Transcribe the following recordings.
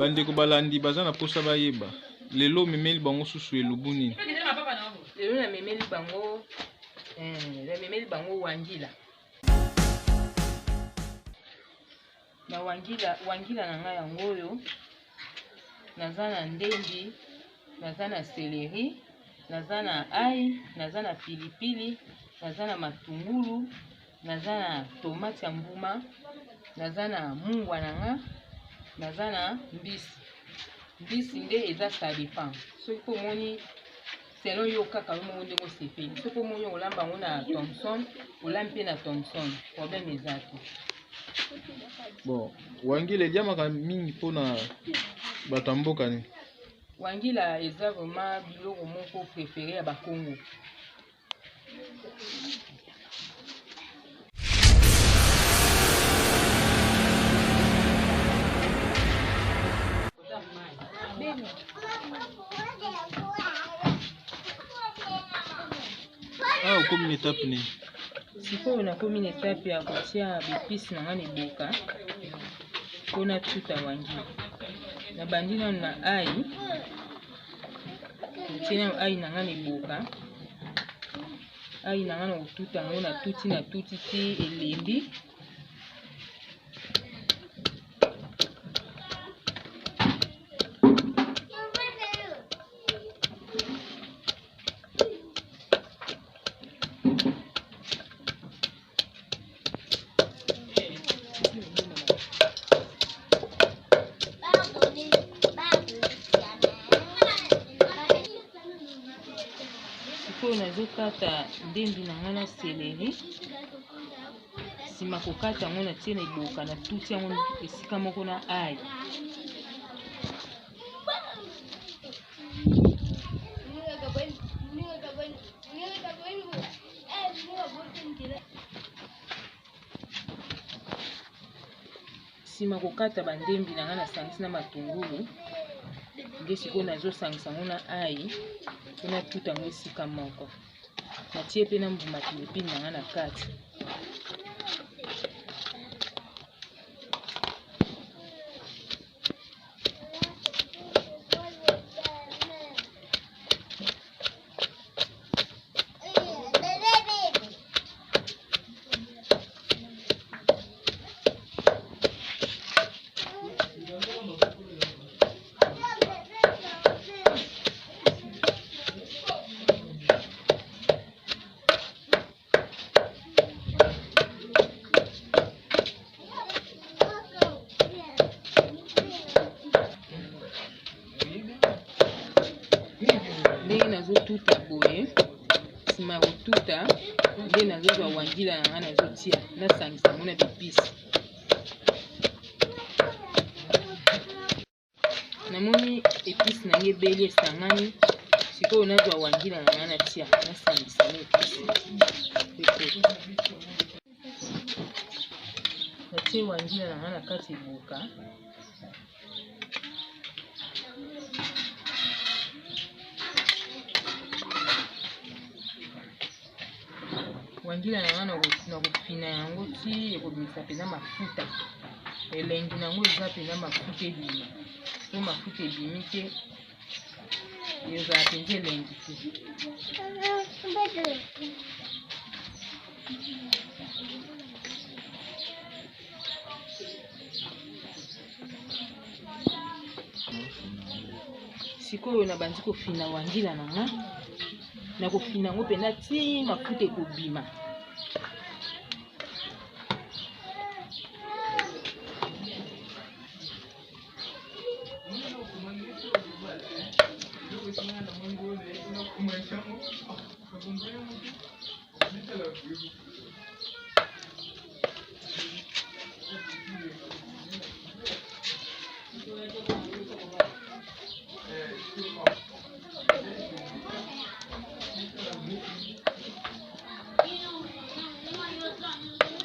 Bandeko balandi baza na posa bayeba. Lelo memeli bango susu elubu nini? Lelo na memeli bango wangila. Na wangila na ngai yango oyo naza na ndendi, naza na céleri, naza na ai, naza na pilipili, naza na matungulu, naza na tomate ya mbuma, naza na mungwa na nga, naza na mbisi. Mbisi nde eza salipan. Soki po moni selon yo kaka mo nde ko sepeli. Soki po moni olamba ngo na Thomson, olampe na Thomson. Problème eza te. Bon, wangila diamaka mingi pona bato mboka ni. Wangila eza vraiment biloko moko préféré ya ba Congo. Ah, ukomi étape ni. Sikoyo nakomi na étape ya kotia bipisi na nga eboka mpona tuta wangila. Nabandi nanu na ai, kotia na ai na nga eboka. Ai na nga na kotuta yango na tuti ti elembi. Nazokata ndendi na nga na céleri. Sima kokata yango natie na eboka na tuti yango esika moko na ai. Sima kokata bandembi na nga nasangisi na matungulu. Nde sikoyo nazosangisa yango na ai mpona tuta yango esika moko. Natie pe na mbuma pilipili na nga na kati. Ndenge nazotuta boye, sima kotuta nde nazozwa wangila na nga nazotia nasangisa yango na bipisi. Namoni episi na nga ebeli esangani, sikoyo nazwa wangila na nga natia nasangisa yango episi. Natie wangila na nga na kati eboka. Wangila na nga na kopina yango ti ekobimisa pena mafuta. Elengi nango eza pena mafuta ebima. Po mafuta ebimi te ezala mpenza elengi te. Sikoyo nabandi kofina wangila na nga. Na kofina yango pena ti mafuta ekobima.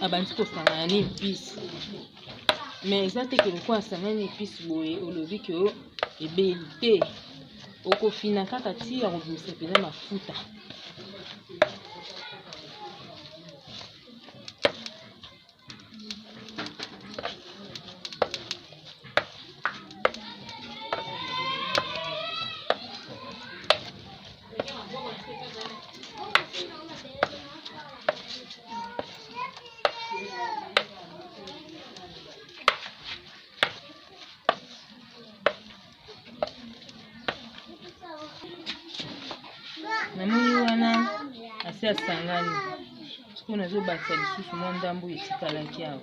Abandi kosangana na episi. Mais eza te ke lokola asangana na episi boye olobi ke ebeli te. Okofina kaka ti akobimisa pena mafuta. tomate asangani. Sikoyo nazobakisa lisusu mwa ndambu etikalaki awa.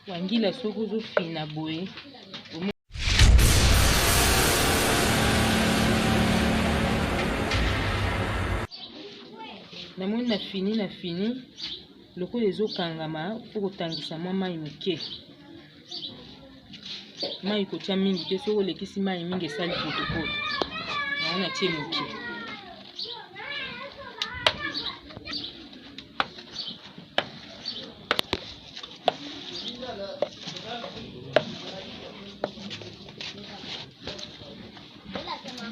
Wangila soko zofina boye. Namoni na fini lokola ezokangama po kotangisa mwa mai moke. Mai kotia mingi te, soko lekisi mai mingi esali potopoto. Naona tie moke.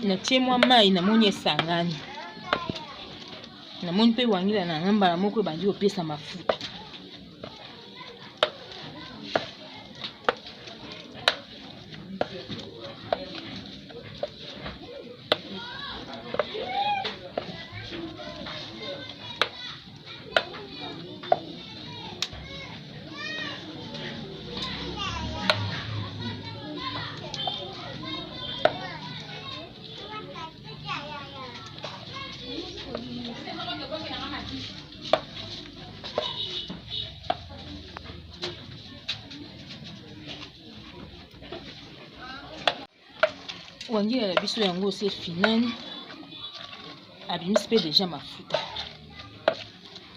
Natie mwa mai namoni esangani. Namoni pe wangila na ngamba moko bandi opesa mafuta. Wangila na biso yango se finani. Abimisi pe deja mafuta.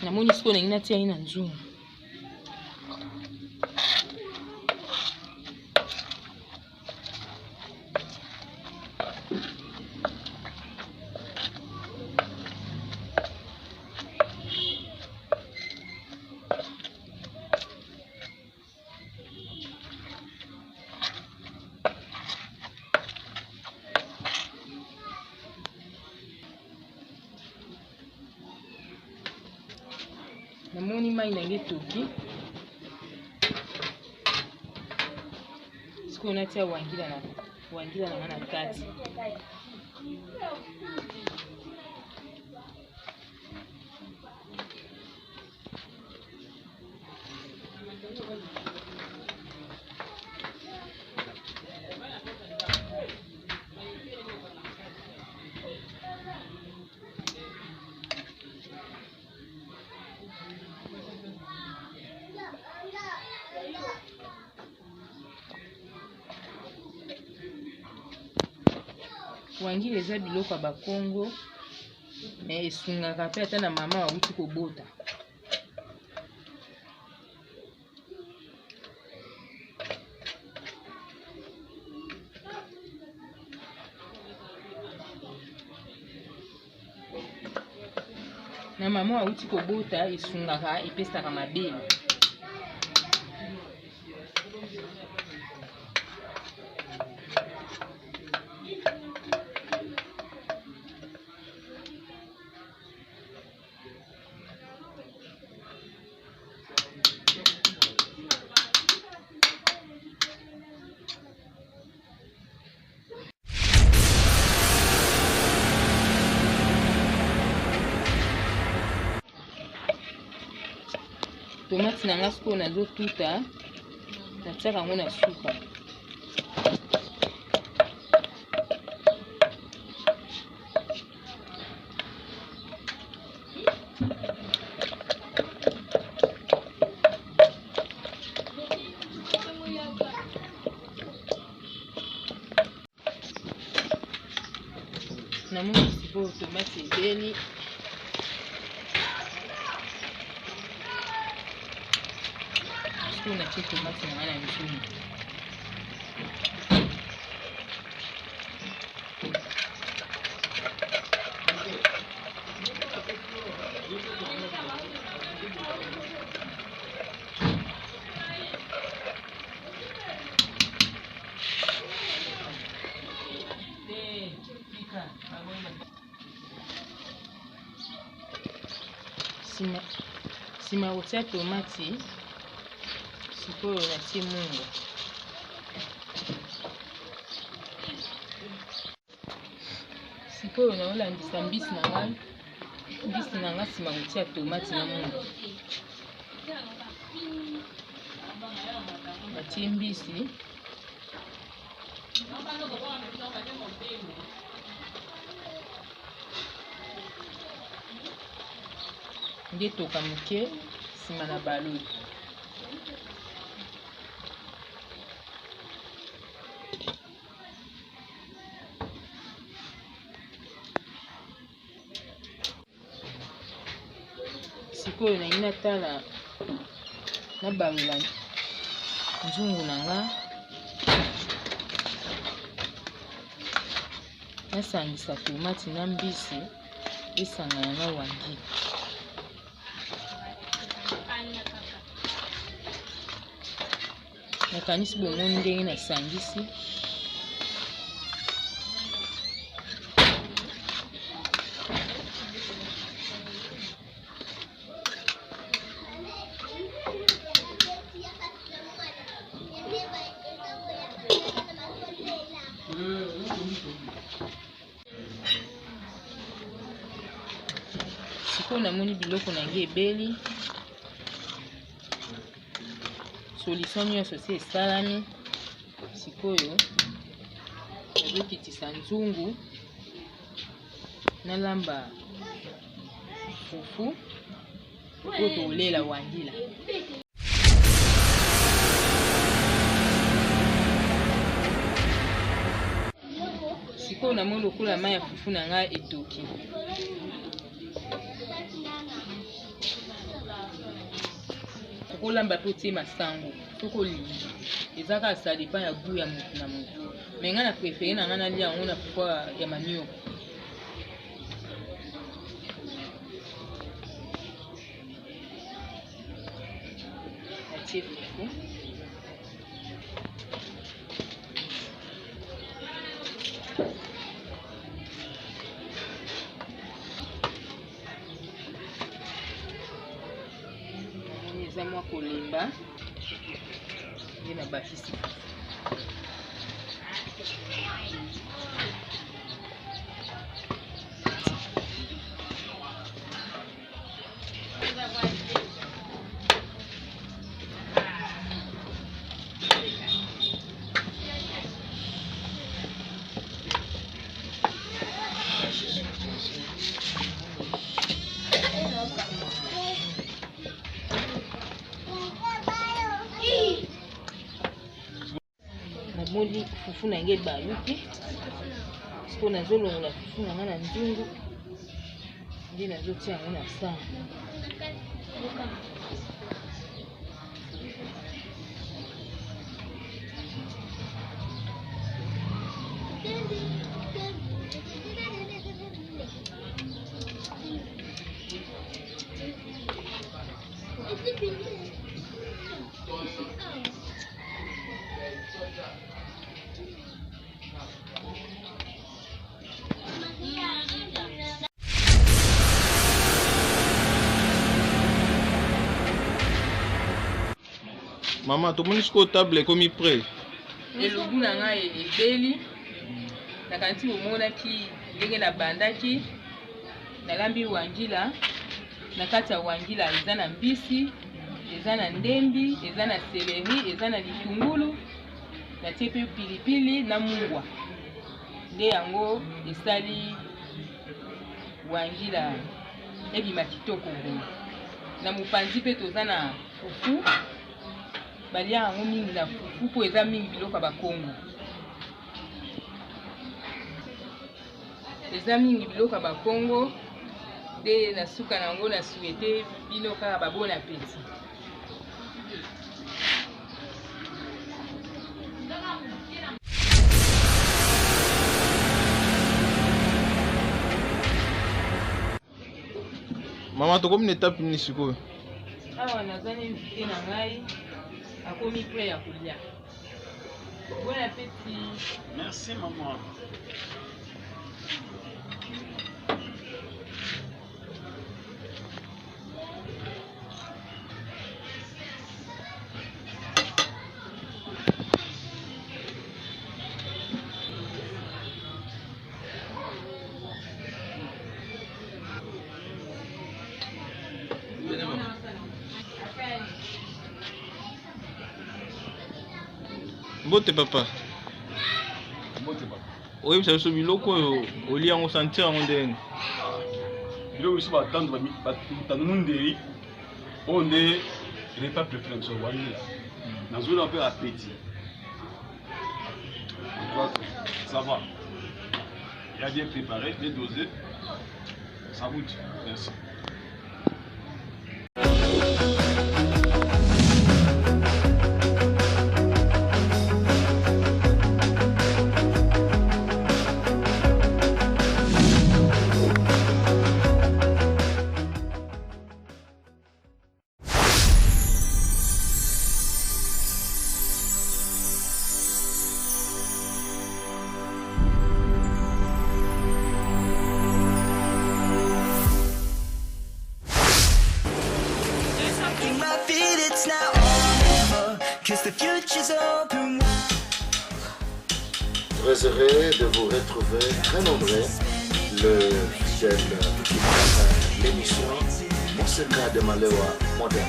Namoni siko na ngina tia ina nzungu. Namoni mai nange toki. Siko natia wangila na kati. Wangila eza biloko ya bakongo me esungaka pe ata na mama wauti kobota. Na mama wauti kobota esungaka epesaka mabele. Tomate nanga sikoyo nazotuta, natiaka yango na suka. Namoni sikoyo tomate ebeli. Kuna chitu tomate na ngana mzungu. Sima kotia tomate sikoyo natie mungu. Sikoyo naolambisa mbisi na ngai. Mbisi na ngai nsima kotia tomate na mungu. Natie mbisi. Nde toka moke nsima na baloi. Sikoyo na ina tala na balola nzungu na nga. Nasangisa tomate na mbisi esangana na wangila. Nakanisi bomoni ndenge nasangisi. Sikoyo namoni biloko na ngai ebeli. Solution nyonso si esalami. Sikoyo nazokitisa nzungu nalamba fufu oyo tokolela wangila. Sikoyo namoni lokola mai ya fufu na ngai etoki. Olamba po tie masango toko lingi ezaka ça dépend ya goût ya moto na moto. Mais nga na préféré na nga na lia yango na pourquoi ya manioc. Natie fufu. Eza mwa kolemba nde na bakisi. Namoni fufu na ngai baluki. Siko nazolongola fufu na ngai na nzungu. Nde nazotia yango na sani. Maman, tomoni sikoyo table ekomi prêt. Elobu na ngai ebeli. Nakanisi bomonaki ndenge nabandaki. Nalambi wangila. Na kati ya wangila eza na mbisi, eza na ndembi, eza na céleri, eza na litungulu. Natie pe pilipili na mungwa. Nde yango esali wangila ebima kitoko boye. Na mopanzi pe toza na fufu. Balia yango mingi na fufu po eza mingi biloko ya bakongo. Eza mingi biloko ya bakongo. Nde na suka nango na souhaité bino kaka ba bon appétit. Maman, tokomi na étape nini sikoyo? Awa nazani invité na ngai akomi prêt ya kolia. Bon appétit. Merci maman. Mbote papa. Mbote papa. Oyebisa biso biloko oyo olia yango sentir yango ndenge. Biloko biso batando mundeli oyo nde repas préféré biso wangila. Nazona mpe appétit. Ça va. Il a bien préparé, bien dosé. Ça goûte. Merci. Très heureux de vous retrouver très nombreux. Le fidèle l'émission Monseka de Malewa moderne.